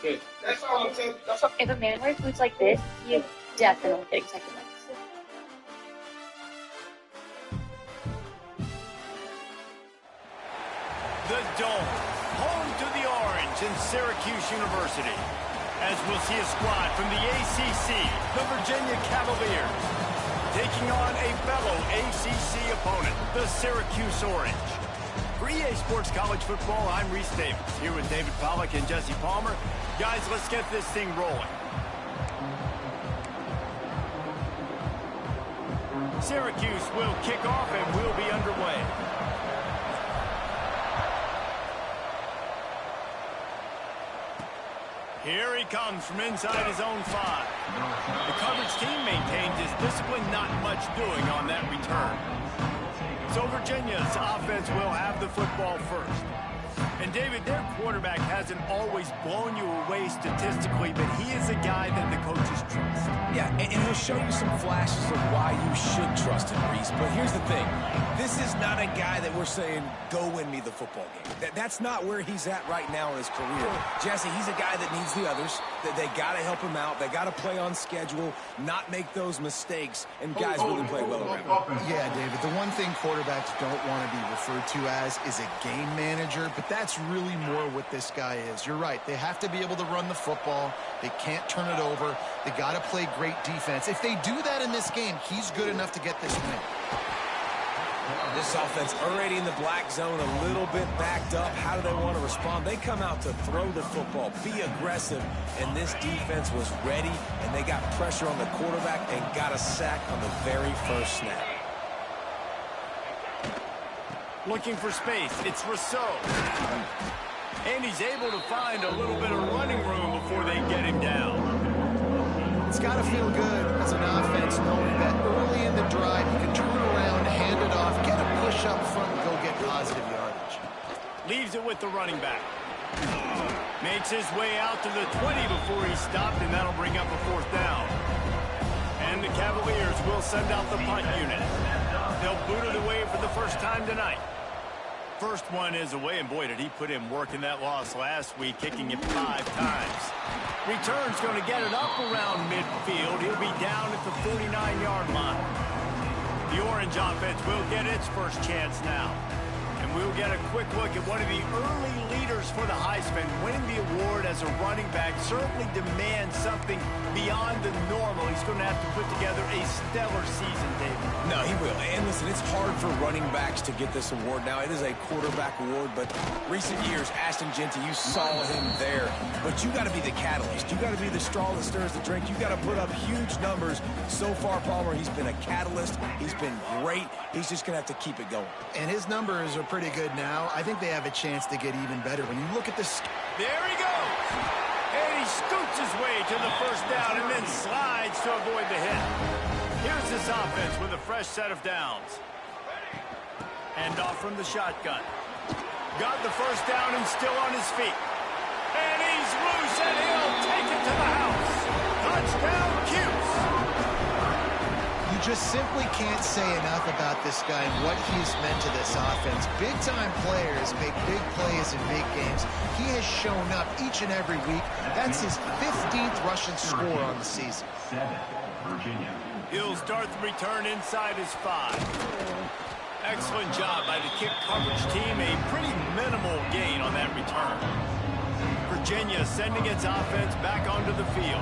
Good. That's all I'm saying. If a man wears boots like this, he is definitely getting second legs. The Dome, home to the Orange in Syracuse University. As we'll see a squad from the ACC, the Virginia Cavaliers, taking on a fellow ACC opponent, the Syracuse Orange. For EA Sports College Football, I'm Reese Davis, here with David Pollack and Jesse Palmer. Guys, let's get this thing rolling. Syracuse will kick off and we'll be underway. Here he comes from inside his own 5. The coverage team maintains his discipline, not much doing on that return. So Virginia's offense will have the football first. And David, their quarterback hasn't always blown you away statistically, but he is a guy that the coaches trust. Yeah, and he'll show you some flashes of why you should trust him, Reese. But here's the thing. This is not a guy that we're saying, go win me the football game. That's not where he's at right now in his career. Jesse, he's a guy that needs the others. That they got to help him out. They got to play on schedule, not make those mistakes, and guys really play well around him. Yeah, David, the one thing quarterbacks don't want to be referred to as is a game manager, but that's really more what this guy is. You're right. They have to be able to run the football. They can't turn it over. They got to play great defense. If they do that in this game, he's good enough to get this win. This offense already in the black zone, a little bit backed up. How do they want to respond? They come out to throw the football, be aggressive, and this defense was ready, and they got pressure on the quarterback and got a sack on the very first snap. Looking for space, it's Rousseau. And he's able to find a little bit of running room before they get him down. It's got to feel good as an offense knowing that early in the drive you can turn around, hand it off, get a push up front, and go get positive yardage. Leaves it with the running back. Makes his way out to the 20 before he's stopped, and that'll bring up a 4th down. And the Cavaliers will send out the punt unit. They'll boot it away for the first time tonight. First one is away, and boy, did he put in work in that loss last week, kicking it 5 times. Return's going to get it up around midfield. He'll be down at the 49-yard line. The Orange offense will get its first chance now. And we'll get a quick look at one of the early leaders for the Heisman. Winning the award as a running back certainly demands something beyond the normal. He's going to have to put together a stellar season, David. No, he will. And listen, it's hard for running backs to get this award now. It is a quarterback award, but recent years, Ashton Genty, you saw him there. But you got to be the catalyst. You got to be the straw that stirs the drink. You got to put up huge numbers. So far, Palmer, he's been a catalyst. He's been great. He's just going to have to keep it going. And his numbers are pretty good now. I think they have a chance to get even better. When you look at this... There he goes! And he scoots his way to the first down and then slides to avoid the hit. Here's this offense with a fresh set of downs. Hand off from the shotgun. Got the first down and still on his feet. And he's loose and he'll take it to the house. Touchdown, Cuse! You just simply can't say enough about this guy and what he's meant to this offense. Big-time players make big plays in big games. He has shown up each and every week. That's his 15th rushing score on the season. Virginia. He'll start the return inside his 5. Excellent job by the kick coverage team. A pretty minimal gain on that return. Virginia sending its offense back onto the field.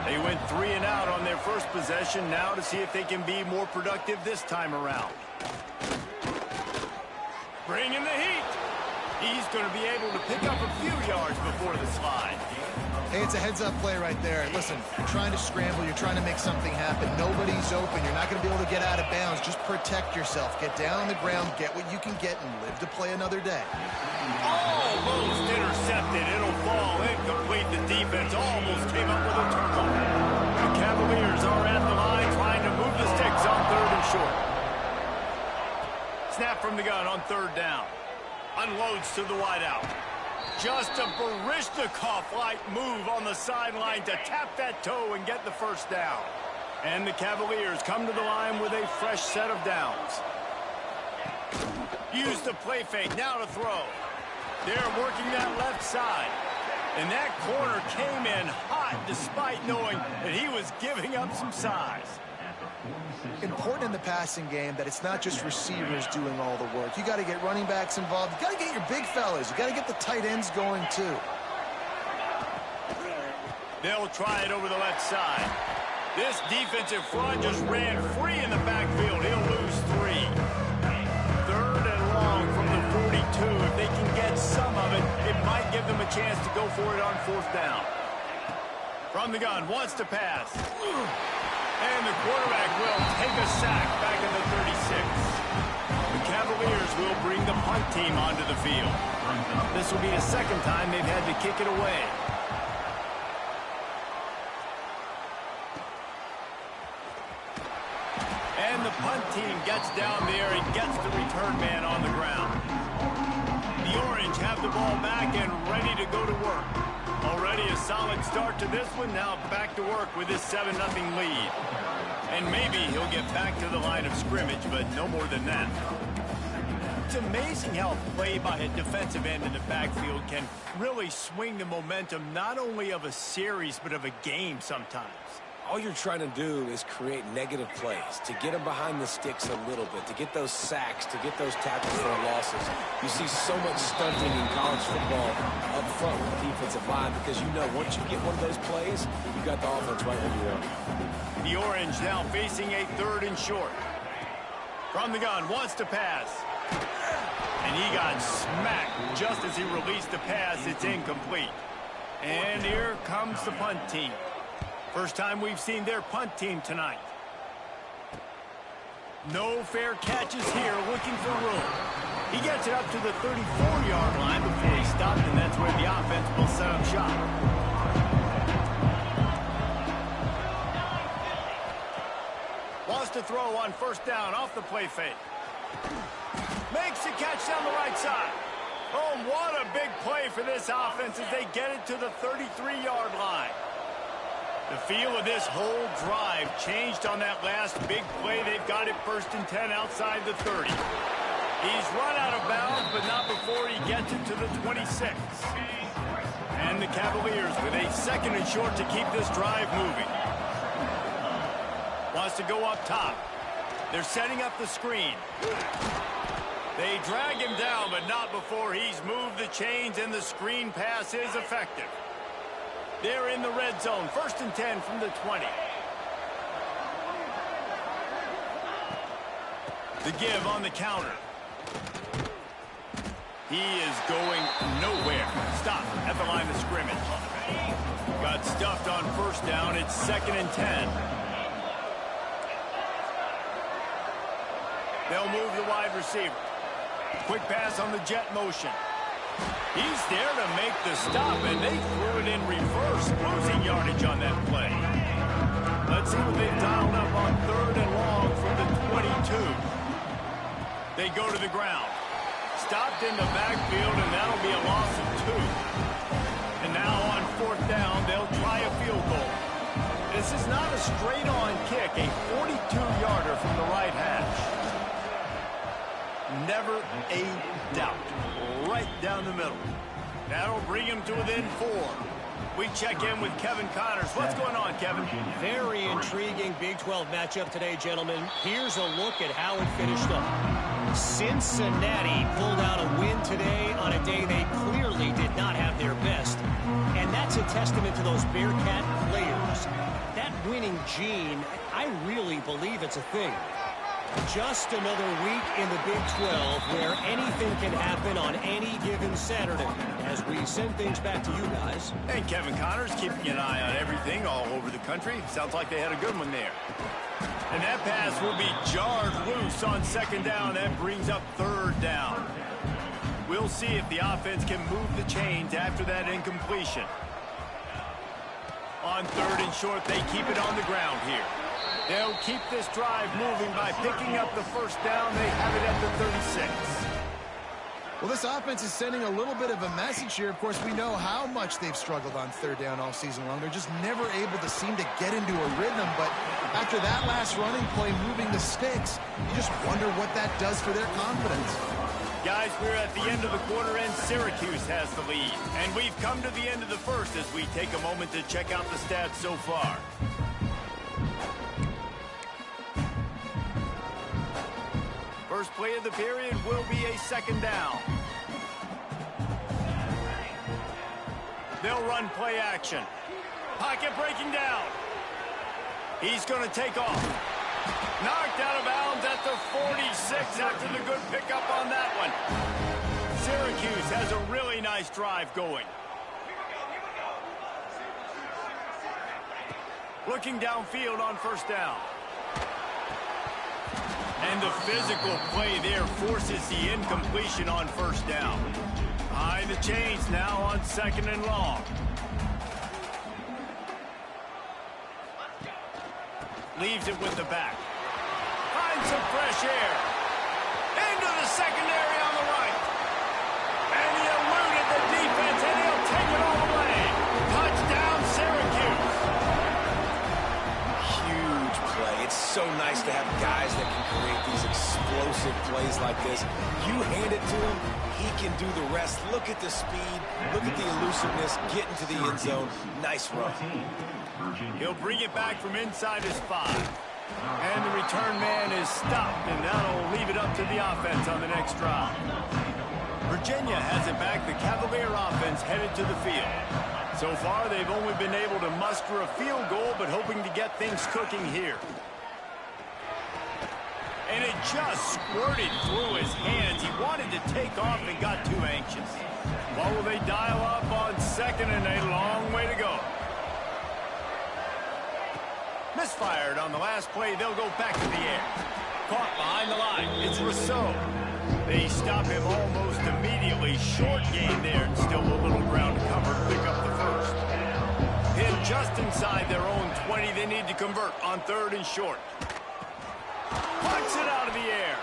They went 3 and out on their first possession, now to see if they can be more productive this time around. Bringing the heat. He's going to be able to pick up a few yards before the slide. Hey, it's a heads-up play right there. Listen, you're trying to scramble. You're trying to make something happen. Nobody's open. You're not going to be able to get out of bounds. Just protect yourself. Get down on the ground, get what you can get, and live to play another day. Almost intercepted. It'll fall incomplete. The defense almost came up with a turnover. The Cavaliers are at the line trying to move the sticks on 3rd and short. Snap from the gun on 3rd down. Unloads to the wideout. Just a Baryshnikov-like move on the sideline to tap that toe and get the first down. And the Cavaliers come to the line with a fresh set of downs. Use the play fake, now to throw. They're working that left side. And that corner came in hot despite knowing that he was giving up some size. Important in the passing game that it's not just receivers doing all the work. You got to get running backs involved. You got to get your big fellas. You got to get the tight ends going too. They'll try it over the left side. This defensive front just ran free in the backfield. He'll lose 3. 3rd and long from the 42. If they can get some of it, it might give them a chance to go for it on 4th down. From the gun, wants to pass. And the quarterback will take a sack back in the 36. The Cavaliers will bring the punt team onto the field. This will be the 2nd time they've had to kick it away. And the punt team gets down there and gets the return man on the ground. The Orange have the ball back and ready to go to work. Already a solid start to this one. Now back to work with this 7-0 lead. And maybe he'll get back to the line of scrimmage, but no more than that. It's amazing how play by a defensive end in the backfield can really swing the momentum not only of a series, but of a game sometimes. All you're trying to do is create negative plays, to get them behind the sticks a little bit, to get those sacks, to get those tackles for losses. You see so much stunting in college football up front with the defensive line because you know once you get one of those plays, you got the offense right where you want. The Orange now facing a 3rd and short. From the gun, wants to pass. And he got smacked just as he released the pass. It's incomplete. And here comes the punt team. First time we've seen their punt team tonight. No fair catches here, looking for room. He gets it up to the 34-yard line before he stopped, and that's where the offense will set up shop. Wants to throw on 1st down off the play fake. Makes the catch down the right side. Oh, what a big play for this offense as they get it to the 33-yard line. The feel of this whole drive changed on that last big play. They've got it 1st and 10 outside the 30. He's run out of bounds, but not before he gets it to the 26. And the Cavaliers with a 2nd and short to keep this drive moving. Wants to go up top. They're setting up the screen. They drag him down, but not before he's moved the chains, and the screen pass is effective. They're in the red zone. 1st and 10 from the 20. The give on the counter. He is going nowhere. Stop at the line of scrimmage. Got stuffed on 1st down. It's 2nd and 10. They'll move the wide receiver. Quick pass on the jet motion. He's there to make the stop, and they threw it in reverse, losing yardage on that play. Let's see what they've dialed up on 3rd and long from the 22. They go to the ground. Stopped in the backfield, and that'll be a loss of 2. And now on 4th down, they'll try a field goal. This is not a straight-on kick, a 42-yarder from the right hash. Never a doubt. Right down the middle. That'll bring him to within 4. We check in with Kevin Connors. What's going on, Kevin? Very intriguing Big 12 matchup today, gentlemen. Here's a look at how it finished up. Cincinnati pulled out a win today on a day they clearly did not have their best. And that's a testament to those Bearcat players. That winning gene, I really believe it's a thing. Just another week in the Big 12 where anything can happen on any given Saturday. As we send things back to you guys. And Kevin Connors keeping an eye on everything all over the country. Sounds like they had a good one there. And that pass will be jarred loose on 2nd down. That brings up 3rd down. We'll see if the offense can move the chains after that incompletion. On 3rd and short, they keep it on the ground here. They'll keep this drive moving by picking up the 1st down. They have it at the 36. Well, this offense is sending a little bit of a message here. Of course, we know how much they've struggled on 3rd down all season long. They're just never able to seem to get into a rhythm. But after that last running play moving the sticks, you just wonder what that does for their confidence. Guys, we're at the end of the quarter, and Syracuse has the lead. And we've come to the end of the first as we take a moment to check out the stats so far. First play of the period will be a second down. They'll run play action. Pocket breaking down. He's going to take off. Knocked out of bounds at the 46 after the good pickup on that one. Syracuse has a really nice drive going. Looking downfield on first down. And the physical play there forces the incompletion on first down. High the chains now on second and long. Leaves it with the back. Finds some fresh air. Into the secondary on the right. And he eluded the defense, and he'll take it all the way. Touchdown, Syracuse. Huge play. It's so nice to have guys that can create these explosive plays like this. You hand it to him, he can do the rest. Look at the speed. Look at the elusiveness. Get into the end zone. Nice run. He'll bring it back from inside his 5. And the return man is stopped, and that'll leave it up to the offense on the next drive. Virginia has it back. The Cavalier offense headed to the field. So far, they've only been able to muster a field goal, but hoping to get things cooking here. And it just squirted through his hands. He wanted to take off and got too anxious. What will they dial up on second, and a long way to go? Misfired on the last play. They'll go back to the air. Caught behind the line. It's Rousseau. They stop him almost immediately. Short gain there, and still a little ground cover to pick up the first. Hit just inside their own 20. They need to convert on third and short. Punts it out of the air.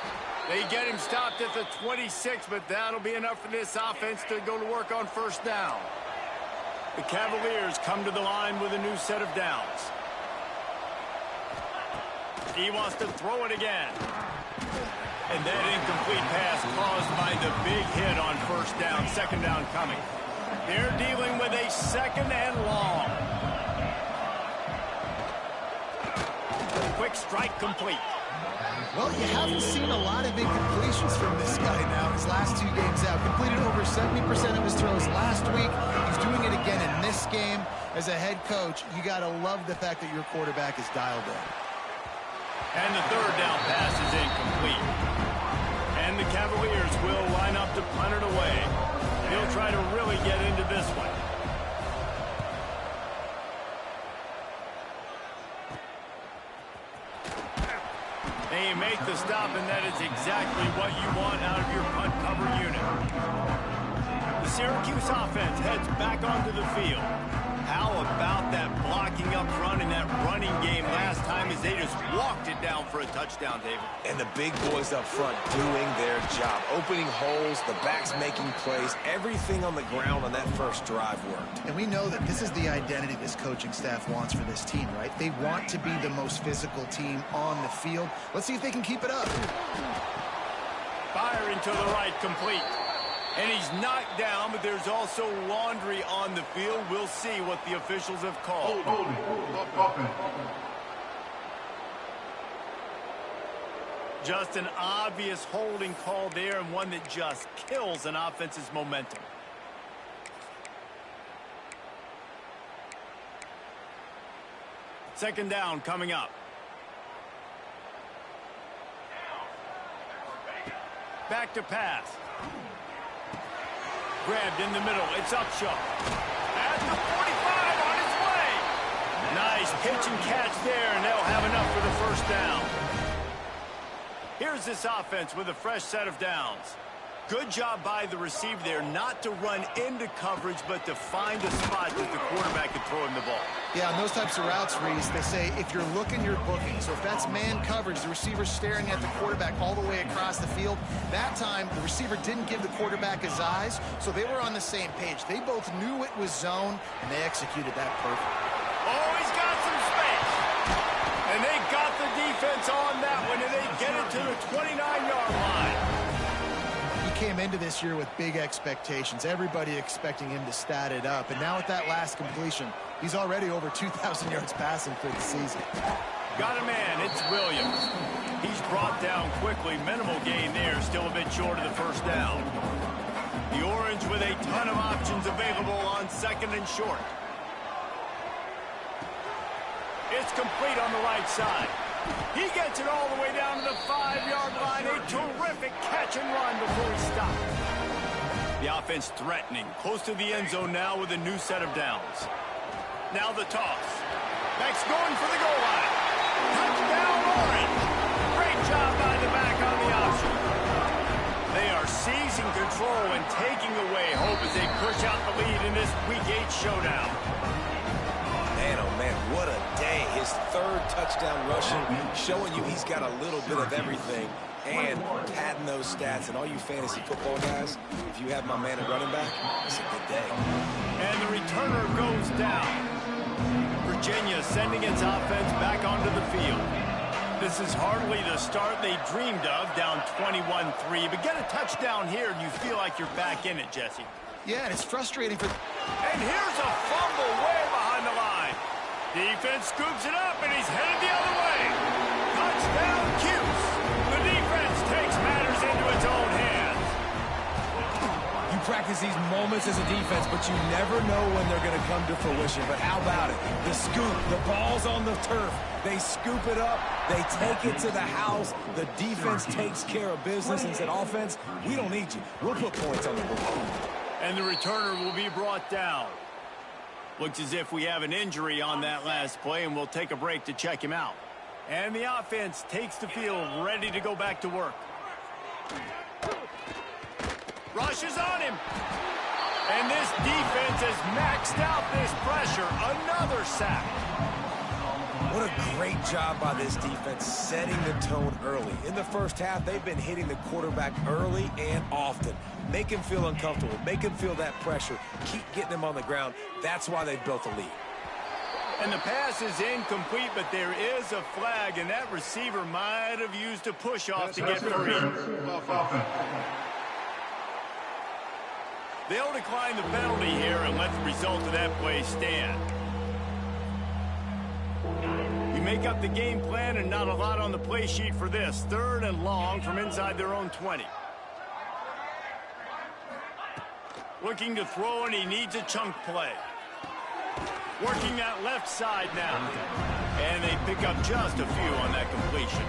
They get him stopped at the 26, but that'll be enough for this offense to go to work on first down. The Cavaliers come to the line with a new set of downs. He wants to throw it again. And that incomplete pass caused by the big hit on first down. Second down coming. They're dealing with a second and long. Quick strike complete. Well, you haven't seen a lot of incompletions from this guy now. His last 2 games out. Completed over 70% of his throws last week. He's doing it again in this game. As a head coach, you got to love the fact that your quarterback is dialed in. And the third down pass is incomplete. And the Cavaliers will line up to punt it away. He'll try to really get into this one. They make the stop, and that is exactly what you want out of your punt cover unit. The Syracuse offense heads back onto the field. How about that blocking up front and that running game last time as they just walked it down for a touchdown, David? And the big boys up front doing their job. Opening holes, the backs making plays. Everything on the ground on that first drive worked. And we know that this is the identity this coaching staff wants for this team, right? They want to be the most physical team on the field. Let's see if they can keep it up. Fire into the right, complete. And he's knocked down, but there's also laundry on the field. We'll see what the officials have called. Just an obvious holding call there, and one that just kills an offense's momentum. Second down coming up. Back to pass. Grabbed in the middle. It's Upshaw. At the 45 on his way. Nice pitch and catch there, and they'll have enough for the first down. Here's this offense with a fresh set of downs. Good job by the receiver there not to run into coverage, but to find a spot that the quarterback can throw him the ball. Yeah, on those types of routes, Reese, they say if you're looking, you're booking. So if that's man coverage, the receiver's staring at the quarterback all the way across the field. That time, the receiver didn't give the quarterback his eyes, so they were on the same page. They both knew it was zone, and they executed that perfectly. Oh, he's got some space. And they got the defense on that one, and they get it to the 29-yard line. You came into this year with big expectations. Everybody expecting him to stat it up. And now with that last completion, he's already over 2,000 yards passing for the season. Got a man. It's Williams. He's brought down quickly. Minimal gain there. Still a bit short of the first down. The Orange with a ton of options available on second and short. It's complete on the right side. He gets it all the way down to the 5-yard line. A terrific catch and run before he stopped. The offense threatening. Close to the end zone now with a new set of downs. Now the toss. Back's going for the goal line. Touchdown, Orange. Great job by the back on the option. They are seizing control and taking away hope as they push out the lead in this Week 8 showdown. Man, oh man, what a day. His third touchdown rushing, showing you he's got a little bit of everything. And padding those stats, and all you fantasy football guys, if you have my man at running back, it's a good day. And the returner goes down. Virginia sending its offense back onto the field. This is hardly the start they dreamed of, down 21-3. But get a touchdown here, and you feel like you're back in it, Jesse. Yeah, and it's frustrating for... And here's a fumble way behind the line. Defense scoops it up, and he's headed the other way. Touchdown, Cuse. The defense takes matters into its own hands. You practice these moments as a defense, but you never know when they're going to come to fruition. But how about it? The scoop, the ball's on the turf. They scoop it up. They take it to the house. The defense takes care of business and said, offense, we don't need you. We'll put points on the board. And the returner will be brought down. Looks as if we have an injury on that last play, and we'll take a break to check him out. And the offense takes the field, ready to go back to work. Rushes on him. And this defense has maxed out this pressure. Another sack. What a great job by this defense setting the tone early. In the first half, they've been hitting the quarterback early and often. Make him feel uncomfortable. Make him feel that pressure. Keep getting him on the ground. That's why they built the lead. And the pass is incomplete, but there is a flag, and that receiver might have used a push-off to get free. They'll decline the penalty here and let the result of that play stand. You make up the game plan and not a lot on the play sheet for this. 3rd and long from inside their own 20. Looking to throw, and he needs a chunk play. Working that left side now. And they pick up just a few on that completion.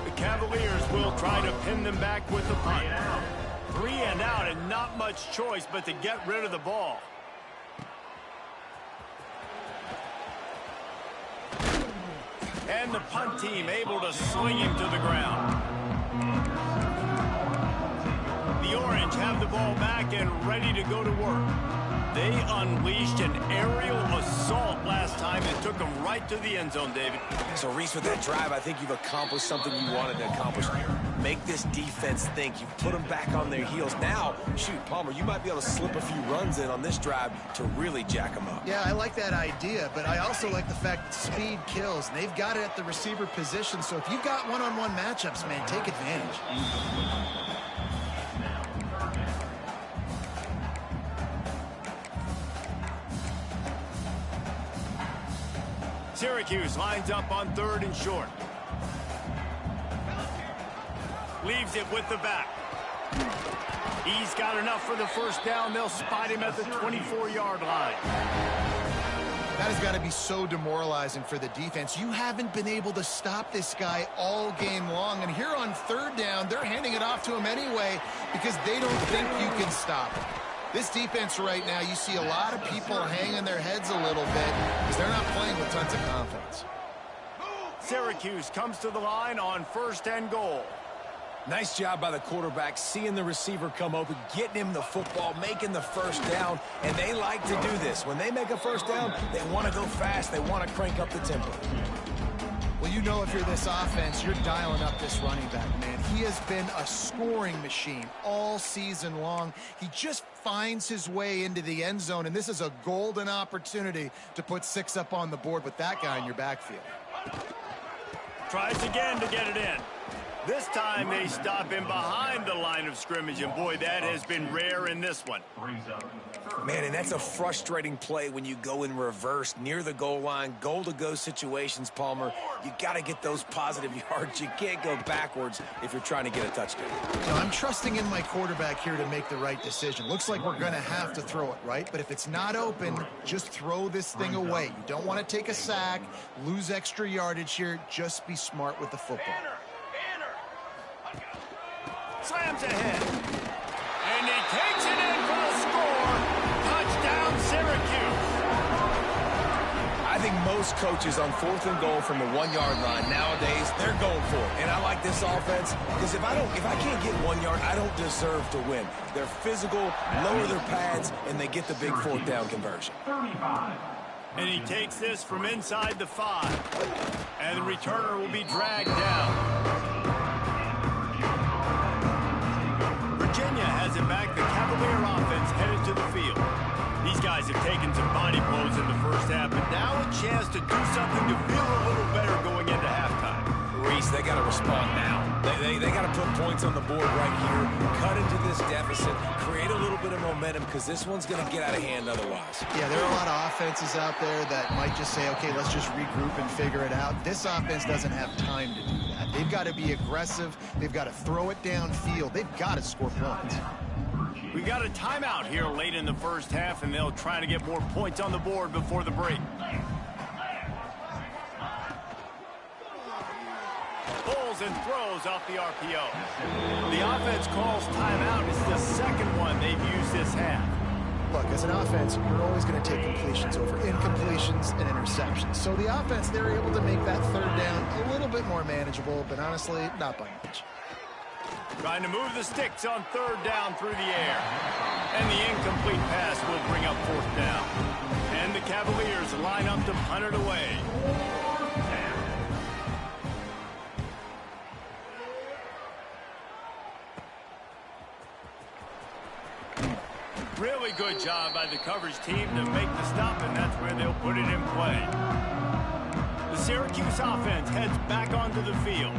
The Cavaliers will try to pin them back with the punt. 3 and out, and not much choice but to get rid of the ball. And the punt team able to sling him to the ground. The Orange have the ball back and ready to go to work. They unleashed an aerial assault last time and took them right to the end zone, David. So, Reese, with that drive, I think you've accomplished something you wanted to accomplish. Make this defense think. You put them back on their heels. Now, shoot, Palmer, you might be able to slip a few runs in on this drive to really jack them up. Yeah, I like that idea, but I also like the fact that speed kills. And they've got it at the receiver position, so if you've got one-on-one matchups, man, take advantage. Syracuse lines up on 3rd and short. Leaves it with the back. He's got enough for the first down. They'll spot him at the 24-yard line. That has got to be so demoralizing for the defense. You haven't been able to stop this guy all game long. And here on 3rd down, they're handing it off to him anyway because they don't think you can stop him. This defense right now, you see a lot of people hanging their heads a little bit because they're not playing with tons of confidence. Syracuse comes to the line on 1st and goal. Nice job by the quarterback, seeing the receiver come open, getting him the football, making the first down, and they like to do this. When they make a first down, they want to go fast. They want to crank up the tempo. Well, you know if you're this offense, you're dialing up this running back, man. He has been a scoring machine all season long. He just finds his way into the end zone, and this is a golden opportunity to put 6 up on the board with that guy in your backfield. Tries again to get it in. This time they stop him behind the line of scrimmage, and boy, that has been rare in this one. Man, and that's a frustrating play when you go in reverse near the goal line, goal-to-go situations, Palmer. You got to get those positive yards. You can't go backwards if you're trying to get a touchdown. So I'm trusting in my quarterback here to make the right decision. Looks like we're going to have to throw it, right? But if it's not open, just throw this thing away. You don't want to take a sack, lose extra yardage here. Just be smart with the football. Slams ahead. And he takes it in for the score. Touchdown, Syracuse. I think most coaches on 4th and goal from the 1-yard line nowadays, they're going for it. And I like this offense because if I can't get 1 yard, I don't deserve to win. They're physical, lower their pads, and they get the big 4th down conversion. And he takes this from inside the 5. And the returner will be dragged down. Virginia has it back. The Cavalier offense headed to the field. These guys have taken some body blows in the first half, but now a chance to do something to feel a little better going into halftime. Reese, they got to respond now. They got to put points on the board right here, cut into this deficit, create a little bit of momentum because this one's going to get out of hand otherwise. Yeah, there are a lot of offenses out there that might just say, okay, let's just regroup and figure it out. This offense doesn't have time to do that. They've got to be aggressive. They've got to throw it downfield. They've got to score points. We got a timeout here late in the first half, and they'll try to get more points on the board before the break. Pulls and throws off the RPO. The offense calls timeout. It's the second one they've used this half. Look, as an offense, you're always going to take completions over incompletions and interceptions. So the offense, they're able to make that 3rd down a little bit more manageable, but honestly, not by much. Trying to move the sticks on 3rd down through the air. And the incomplete pass will bring up 4th down. And the Cavaliers line up to punt it away. Really good job by the coverage team to make the stop, and that's where they'll put it in play. The Syracuse offense heads back onto the field.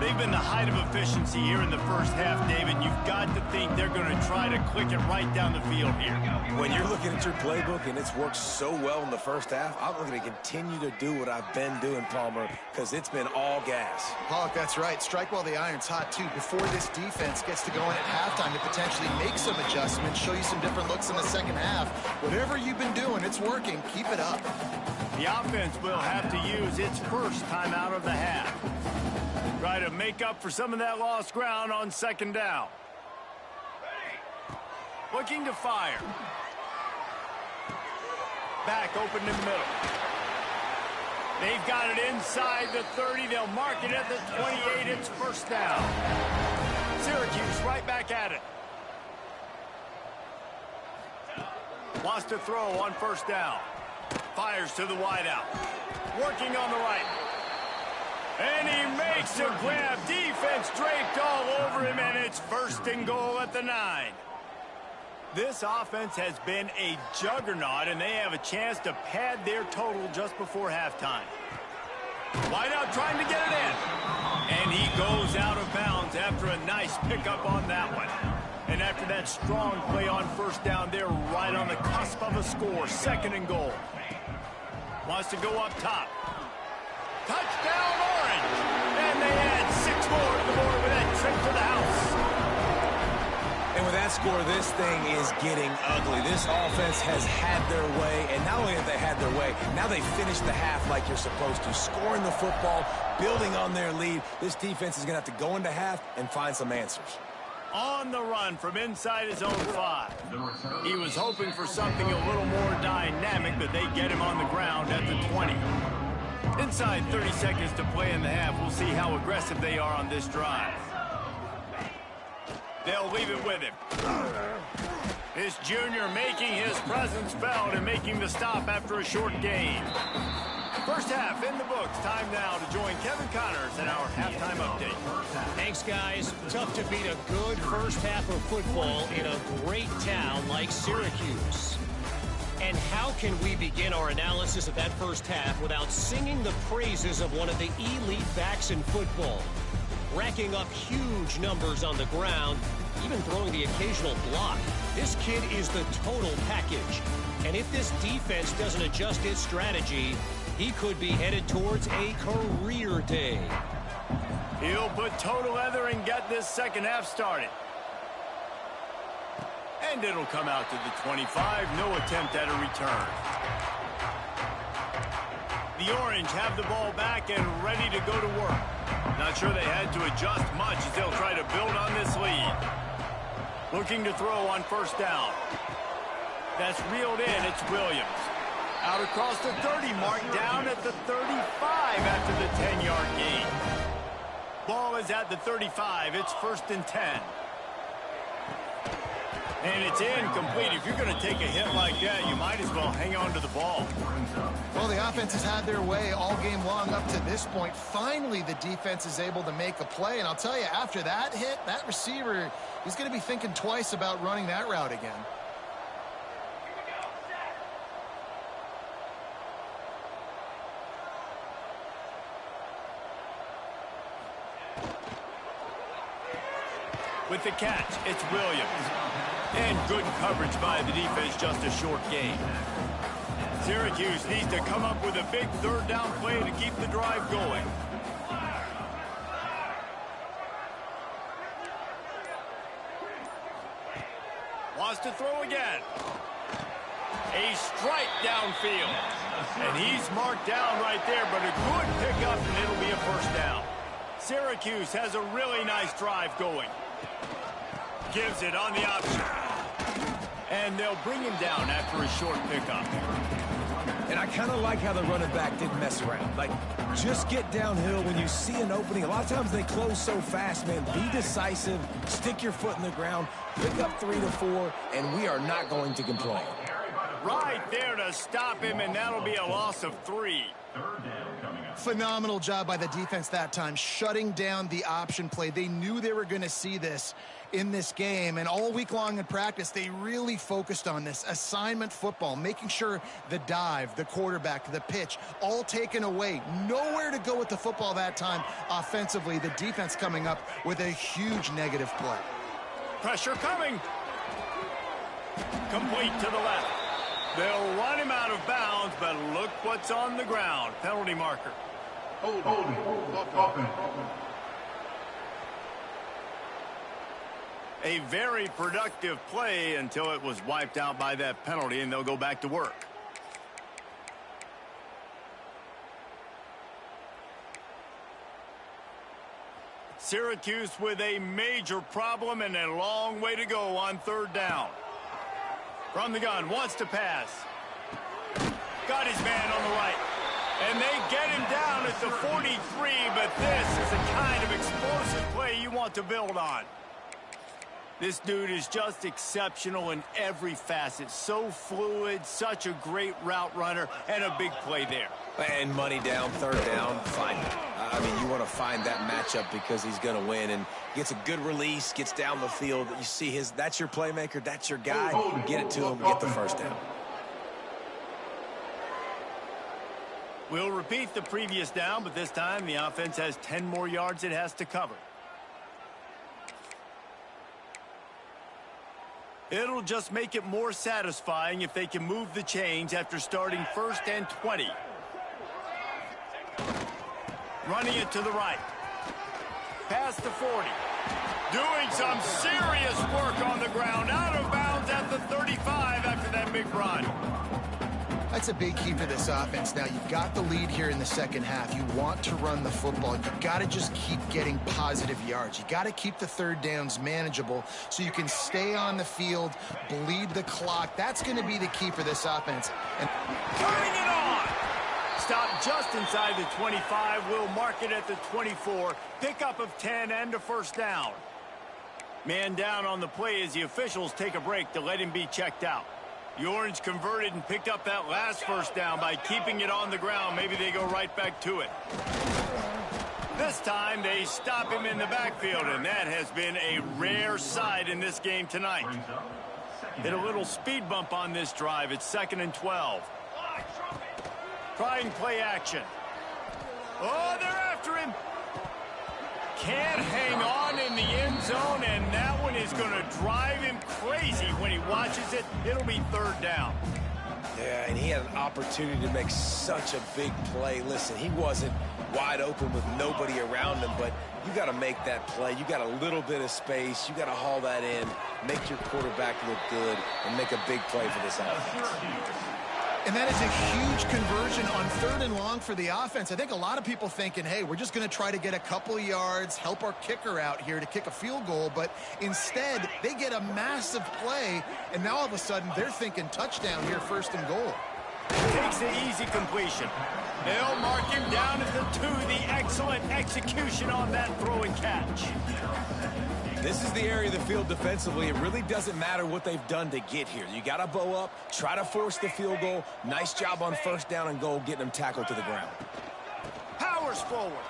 They've been the height of efficiency here in the first half, David. You've got to think they're going to try to click it right down the field here. When you're looking at your playbook and it's worked so well in the first half, I'm going to continue to do what I've been doing, Palmer, because it's been all gas. Pollock, that's right. Strike while the iron's hot, too. Before this defense gets to going at halftime to potentially make some adjustments, show you some different looks in the second half. Whatever you've been doing, it's working. Keep it up. The offense will have to use its first timeout of the half. Try to make up for some of that lost ground on 2nd down. Looking to fire. Back open in the middle. They've got it inside the 30. They'll mark it at the 28. It's 1st down. Syracuse right back at it. Wants to throw on 1st down. Fires to the wideout. Working on the right. And he makes a grab. Defense draped all over him, and it's 1st and goal at the 9. This offense has been a juggernaut, and they have a chance to pad their total just before halftime. Wideout trying to get it in. And he goes out of bounds after a nice pickup on that one. And after that strong play on 1st down, they're right on the cusp of a score. 2nd and goal. Wants to go up top. Touchdown, Orange! And they add 6 more to the board with that trip to the house. And with that score, this thing is getting ugly. This offense has had their way, and not only have they had their way, now they finished the half like you're supposed to, scoring the football, building on their lead. This defense is going to have to go into half and find some answers. On the run from inside his own 5. He was hoping for something a little more dynamic, but they get him on the ground at the 20. Inside 30 seconds to play in the half. We'll see how aggressive they are on this drive. They'll leave it with him. This junior making his presence felt and making the stop after a short gain. First half in the books. Time now to join Kevin Connors in our halftime update. Thanks, guys. Tough to beat a good first half of football in a great town like Syracuse. And how can we begin our analysis of that first half without singing the praises of one of the elite backs in football? racking up huge numbers on the ground, even throwing the occasional block. This kid is the total package. And if this defense doesn't adjust its strategy, he could be headed towards a career day. He'll put total leather and get this second half started. And it'll come out to the 25. No attempt at a return. The Orange have the ball back and ready to go to work. Not sure they had to adjust much as they'll try to build on this lead. Looking to throw on first down. That's reeled in. It's Williams. Out across the 30 mark, down at the 35 after the 10-yard gain. Ball is at the 35. It's 1st and 10. And it's incomplete. If you're going to take a hit like that, you might as well hang on to the ball. Well, the offense has had their way all game long up to this point. Finally, the defense is able to make a play. And I'll tell you, after that hit, that receiver, he's going to be thinking twice about running that route again. With the catch, it's Williams. And good coverage by the defense, just a short gain. Syracuse needs to come up with a big third down play to keep the drive going. Wants to throw again. A strike downfield. And he's marked down right there, but a good pickup, and it'll be a first down. Syracuse has a really nice drive going. Gives it on the option. And they'll bring him down after a short pickup. And I kind of like how the running back didn't mess around. Like, just get downhill when you see an opening. A lot of times they close so fast, man. Be decisive. Stick your foot in the ground. Pick up 3 to 4, and we are not going to complain. Right there to stop him, and that'll be a loss of 3. Phenomenal job by the defense that time, shutting down the option play. They knew they were going to see this in this game, and all week long in practice, they really focused on this assignment football, making sure the dive, the quarterback, the pitch, all taken away. Nowhere to go with the football that time offensively. The defense coming up with a huge negative play. Pressure coming. Complete to the left. They'll run him out of bounds, but look what's on the ground. Penalty marker. Holding. Offense. A very productive play until it was wiped out by that penalty, and they'll go back to work. Syracuse with a major problem and a long way to go on third down. From the gun, wants to pass. Got his man on the right. And they get him down at the 43, but this is the kind of explosive play you want to build on. This dude is just exceptional in every facet. So fluid, such a great route runner, and a big play there. And money down, third down, fine. I mean, you want to find that matchup because he's going to win, and gets a good release, gets down the field. You see that's your playmaker, that's your guy. Get it to him, get the first down. We'll repeat the previous down, but this time the offense has 10 more yards it has to cover. It'll just make it more satisfying if they can move the chains after starting 1st and 20. Running it to the right. Past the 40. Doing some serious work on the ground. Out of bounds at the 35 after that big run. That's a big key for this offense. Now, you've got the lead here in the second half. You want to run the football. You've got to just keep getting positive yards. You got to keep the third downs manageable so you can stay on the field, bleed the clock. That's going to be the key for this offense. And turning it on. Stop just inside the 25. We'll mark it at the 24. Pickup of 10 and a first down. Man down on the play as the officials take a break to let him be checked out. The Orange converted and picked up that last first down by keeping it on the ground. Maybe they go right back to it. This time they stop him in the backfield, and that has been a rare sight in this game tonight. Hit a little speed bump on this drive. It's 2nd and 12. Trying play action. Oh, they're after him. can't hang on in the end zone, and that one is going to drive him crazy when he watches it. It'll be third down. Yeah, and he had an opportunity to make such a big play. Listen, he wasn't wide open with nobody around him, but you got to make that play. You got a little bit of space. You got to haul that in, make your quarterback look good, and make a big play for this offense. And that is a huge conversion on 3rd and long for the offense. I think a lot of people thinking, hey, we're just going to try to get a couple of yards, help our kicker out here to kick a field goal. But instead, they get a massive play, and now all of a sudden they're thinking touchdown here, 1st and goal. Takes the easy completion. They'll mark him down at the 2. The excellent execution on that throw and catch. This is the area of the field defensively. It really doesn't matter what they've done to get here. You got to bow up, try to force the field goal. Nice job on 1st down and goal, getting them tackled to the ground. Powers forward.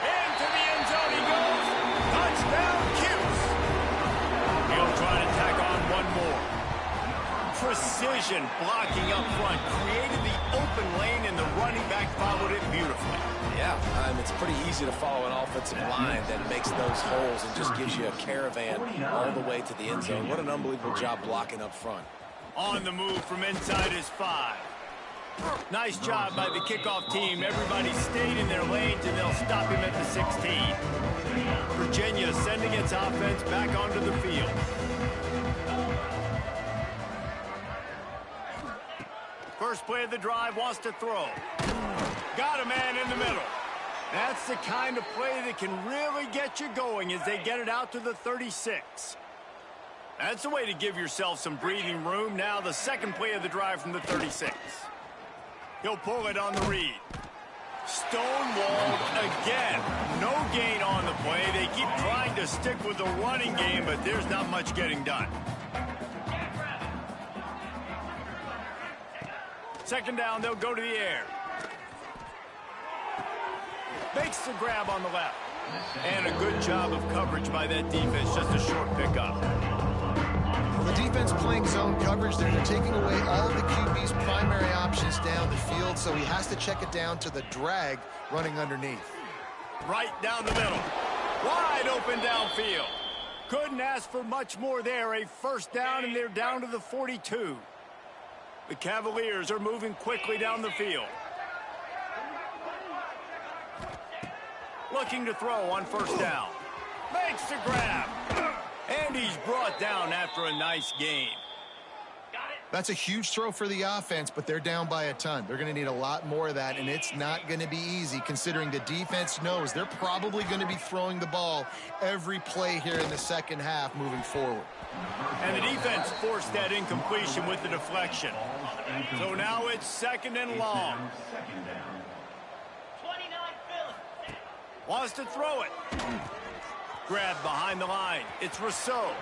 Into the end zone he goes. Touchdown, Cuse. He'll try to tack on one more. Precision blocking up front. Created the open lane, and the running back followed it beautifully. Yeah, it's pretty easy to follow an offensive line that makes those holes and just gives you a caravan all the way to the end zone. What an unbelievable job blocking up front. On the move from inside his 5. Nice job by the kickoff team. Everybody stayed in their lanes, and they'll stop him at the 16. Virginia sending its offense back onto the field. First play of the drive, wants to throw. Got a man in the middle. That's the kind of play that can really get you going as they get it out to the 36. That's the way to give yourself some breathing room. Now the second play of the drive from the 36. He'll pull it on the read. Stonewalled again. No gain on the play. They keep trying to stick with the running game, but there's not much getting done. Second down, they'll go to the air. Makes the grab on the left. And a good job of coverage by that defense. Just a short pickup. Well, the defense playing zone coverage there. They're taking away all of the QB's primary options down the field, so he has to check it down to the drag running underneath. Right down the middle. Wide open downfield. Couldn't ask for much more there. A first down, and they're down to the 42. The Cavaliers are moving quickly down the field. Looking to throw on first down. Makes the grab. And he's brought down after a nice gain. That's a huge throw for the offense, but they're down by a ton. They're going to need a lot more of that, and it's not going to be easy considering the defense knows they're probably going to be throwing the ball every play here in the second half moving forward. And the defense forced that incompletion with the deflection. So now it's 2nd and long. Wants to throw it. Grabbed behind the line. It's Rousseau.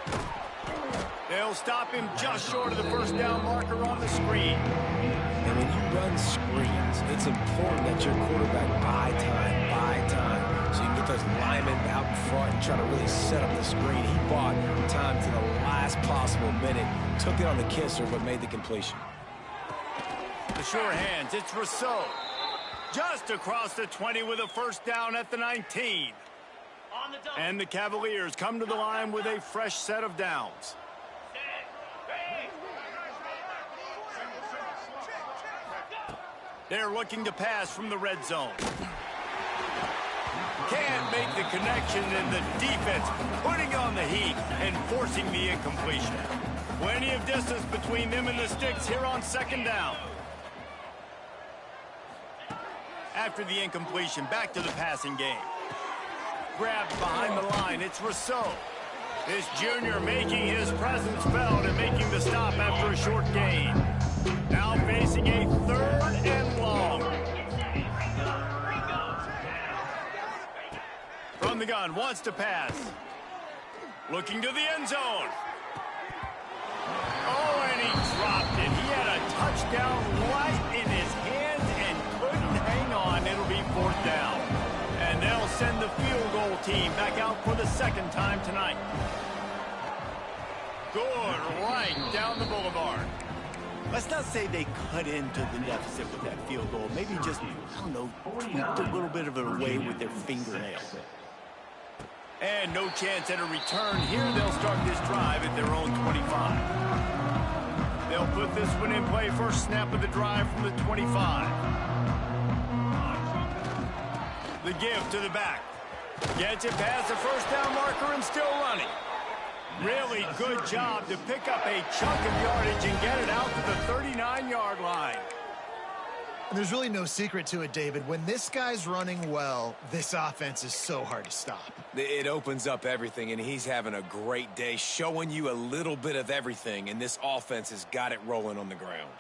They'll stop him just short of the first down marker on the screen. And when you run screens, it's important that your quarterback buy time. So you can get those linemen out in front and try to really set up the screen. He bought time to the last possible minute. Took it on the kisser, but made the completion. The sure hands. It's Rousseau. Just across the 20 with a first down at the 19. And the Cavaliers come to the line with a fresh set of downs. They're looking to pass from the red zone. Can't make the connection, and the defense putting on the heat and forcing the incompletion. Plenty of distance between them and the sticks here on second down. After the incompletion, back to the passing game. Grabbed behind the line, it's Rousseau. This junior making his presence felt and making the stop after a short gain. Now facing a 3rd and long. From the gun, wants to pass. Looking to the end zone. Oh, and he dropped it. He had a touchdown right in his hands and couldn't hang on. It'll be 4th down. And they'll send the field goal team back out for the 2nd time tonight. Good, right down the boulevard. Let's not say they cut into the deficit with that field goal. Maybe just, I don't know, tweaked a little bit of it away with their fingernail. And no chance at a return here. They'll start this drive at their own 25. They'll put this one in play. First snap of the drive from the 25. The give to the back. Gets it past the first down marker and still running. Really good job to pick up a chunk of yardage and get it out to the 39-yard line. And there's really no secret to it, David. When this guy's running well, this offense is so hard to stop. It opens up everything, and he's having a great day, showing you a little bit of everything, and this offense has got it rolling on the ground.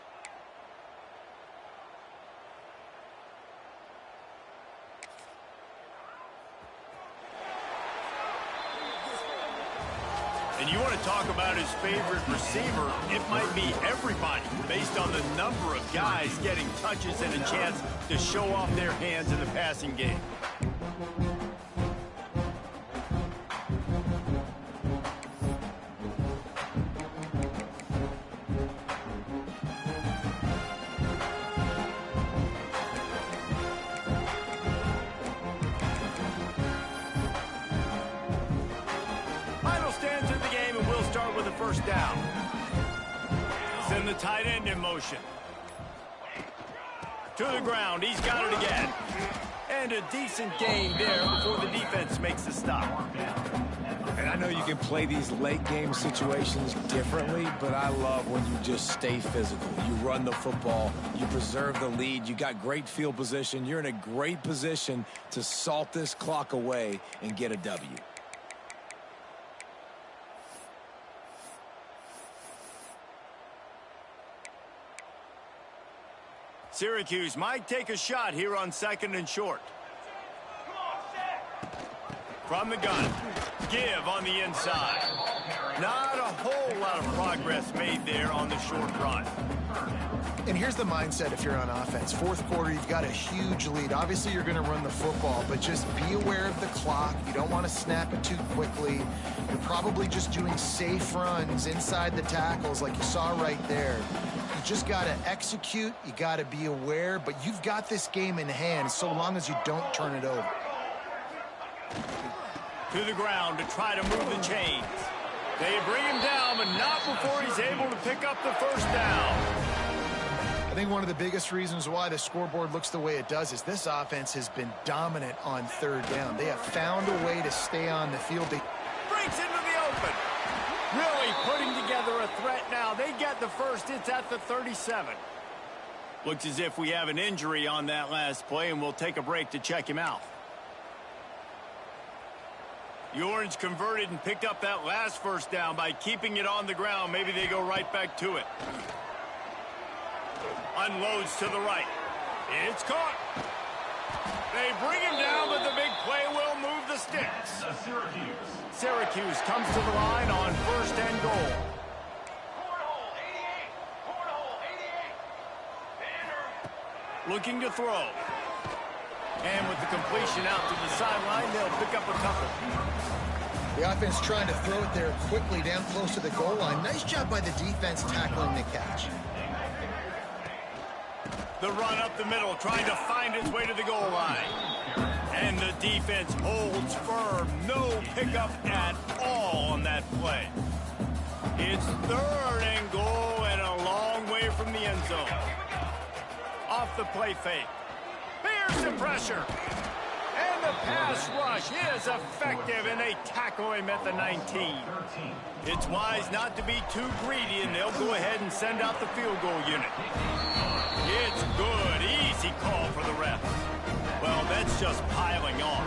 And you want to talk about his favorite receiver, it might be everybody, based on the number of guys getting touches and a chance to show off their hands in the passing game. First down. Send the tight end in motion. To the ground. He's got it again. And a decent gain there before the defense makes the stop. And I know you can play these late game situations differently, but I love when you just stay physical. You run the football. You preserve the lead. You got great field position. You're in a great position to salt this clock away and get a W. Syracuse might take a shot here on 2nd and short. From the gun. Give on the inside. Not a whole lot of progress made there on the short run. And here's the mindset if you're on offense. Fourth quarter, you've got a huge lead. Obviously, you're going to run the football, but just be aware of the clock. You don't want to snap it too quickly. You're probably just doing safe runs inside the tackles like you saw right there. You just got to execute. You got to be aware, but you've got this game in hand so long as you don't turn it over. To the ground to try to move the chains. They bring him down, but not before he's able to pick up the first down. I think one of the biggest reasons why the scoreboard looks the way it does is this offense has been dominant on third down. They have found a way to stay on the field. Breaks into the open. Really putting together a threat now. They get the first. It's at the 37. Looks as if we have an injury on that last play, and we'll take a break to check him out. The Orange converted and picked up that last first down by keeping it on the ground. Maybe they go right back to it. Unloads to the right. It's caught. They bring him down, but the big play will move the sticks. Syracuse comes to the line on 1st and goal. Looking to throw. And with the completion out to the sideline, they'll pick up a couple. The offense trying to throw it there quickly down close to the goal line. Nice job by the defense tackling the catch. The run up the middle, trying to find its way to the goal line. And the defense holds firm. No pickup at all on that play. It's 3rd and goal and a long way from the end zone. Off the play fake. Here's the pressure. And the pass rush is effective, and they tackle him at the 19. It's wise not to be too greedy, and they'll go ahead and send out the field goal unit. It's good. Easy call for the refs. Well, that's just piling on.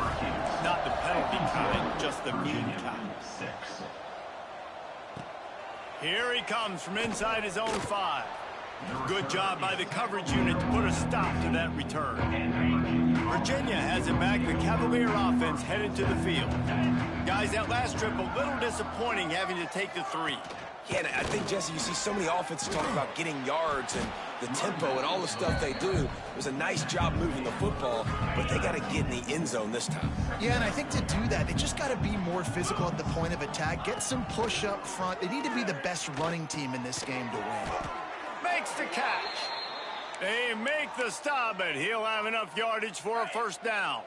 Not the penalty kind, just the mean kind. Here he comes from inside his own 5. Good job by the coverage unit to put a stop to that return. Virginia has it back. The Cavalier offense headed to the field. Guys, that last trip, a little disappointing having to take the 3. Yeah, and I think, Jesse, you see so many offenses talk about getting yards and the tempo and all the stuff they do. It was a nice job moving the football, but they got to get in the end zone this time. Yeah, and I think to do that, they just got to be more physical at the point of attack, get some push up front. They need to be the best running team in this game to win. Makes the catch. They make the stop, but he'll have enough yardage for a first down.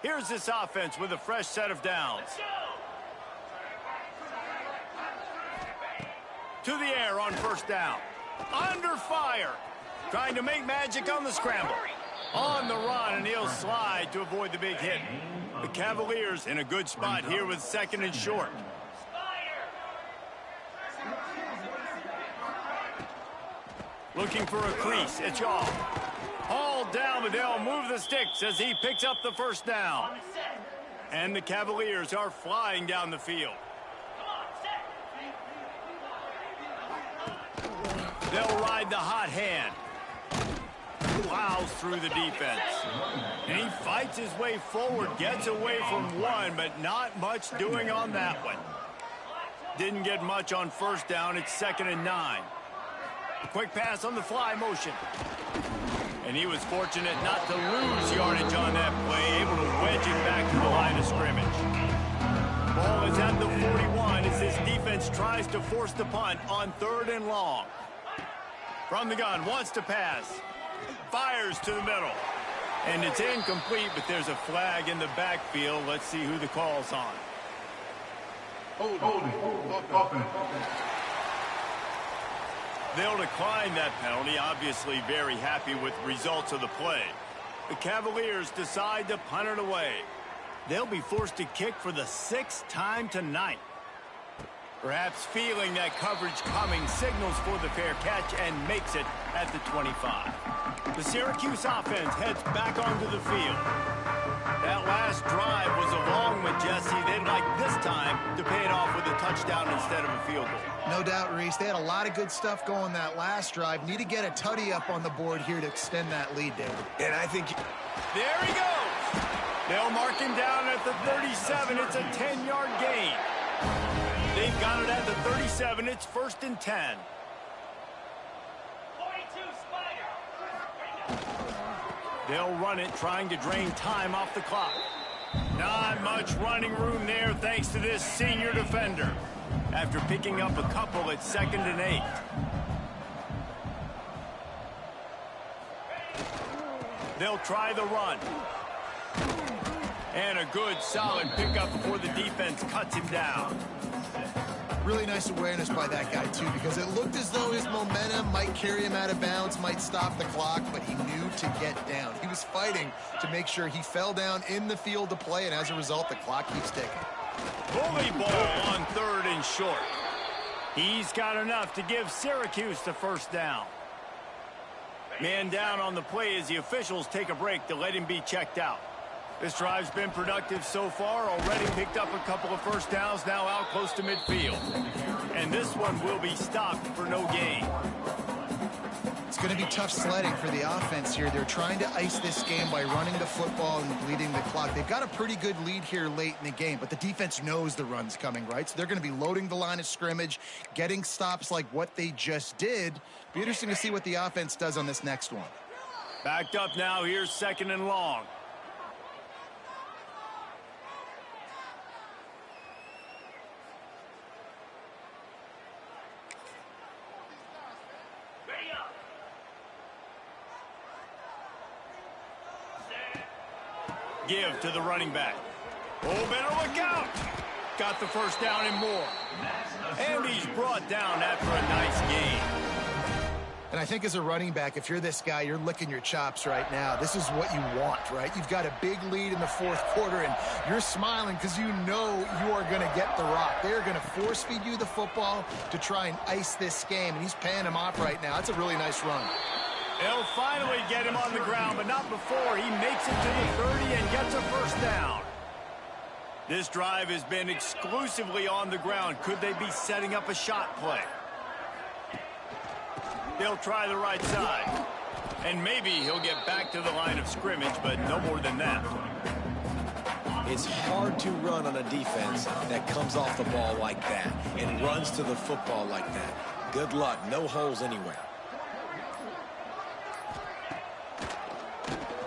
Here's this offense with a fresh set of downs. To the air on first down. Under fire. Trying to make magic on the scramble. On the run, and he'll slide to avoid the big hit. The Cavaliers in a good spot here with second and short. Looking for a crease. It's Yaw. Hauled down, but they'll move the sticks as he picks up the first down. And the Cavaliers are flying down the field. They'll ride the hot hand. Plows through the defense. And he fights his way forward, gets away from one, but not much doing on that one. Didn't get much on first down. It's 2nd and 9. Quick pass on the fly motion. And he was fortunate not to lose yardage on that play, able to wedge it back to the line of scrimmage. Ball is at the 41 as this defense tries to force the punt on 3rd and long. From the gun, wants to pass. Fires to the middle. And it's incomplete, but there's a flag in the backfield. Let's see who the call's on. Holding. Offense. They'll decline that penalty, obviously very happy with the results of the play. The Cavaliers decide to punt it away. They'll be forced to kick for the 6th time tonight. Perhaps feeling that coverage coming, signals for the fair catch and makes it at the 25. The Syracuse offense heads back onto the field. That last drive was a long one, Jesse. They'd like this time to pay it off with a touchdown instead of a field goal. No doubt, Reese. They had a lot of good stuff going that last drive. Need to get a tutty up on the board here to extend that lead, David. And I think... There he goes. They'll mark him down at the 37. It's a 10-yard gain. They've got it at the 37. It's 1st and 10. They'll run it, trying to drain time off the clock. Not much running room there thanks to this senior defender. After picking up a couple at 2nd and 8. They'll try the run. And a good, solid pickup before the defense cuts him down. Really nice awareness by that guy, too, because it looked as though his momentum might carry him out of bounds, might stop the clock, but he knew to get down. He was fighting to make sure he fell down in the field to play, and as a result, the clock keeps ticking. Bully ball on 3rd and short. He's got enough to give Syracuse the first down. Man down on the play as the officials take a break to let him be checked out. This drive's been productive so far, already picked up a couple of first downs, now out close to midfield. And this one will be stopped for no gain. It's going to be tough sledding for the offense here. They're trying to ice this game by running the football and bleeding the clock. They've got a pretty good lead here late in the game, but the defense knows the run's coming, right? So they're going to be loading the line of scrimmage, getting stops like what they just did. Be interesting to see what the offense does on this next one. Backed up now, here's 2nd and long. Give to the running back. Oh, better look out. Got the first down and more. And he's brought down after a nice gain. And I think as a running back, if you're this guy, you're licking your chops right now. This is what you want, right? You've got a big lead in the 4th quarter, and you're smiling because you know you are going to get the rock. They're going to force feed you the football to try and ice this game, and he's paying him off right now. That's a really nice run. They'll finally get him on the ground, but not before he makes it to the 30 and gets a first down. This drive has been exclusively on the ground. Could they be setting up a shot play? They'll try the right side. And maybe he'll get back to the line of scrimmage, but no more than that. It's hard to run on a defense that comes off the ball like that and runs to the football like that. Good luck. No holes anywhere.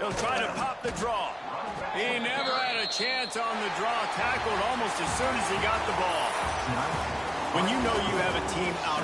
He'll try to pop the draw. He never had a chance on the draw. Tackled almost as soon as he got the ball. When you know you have a team out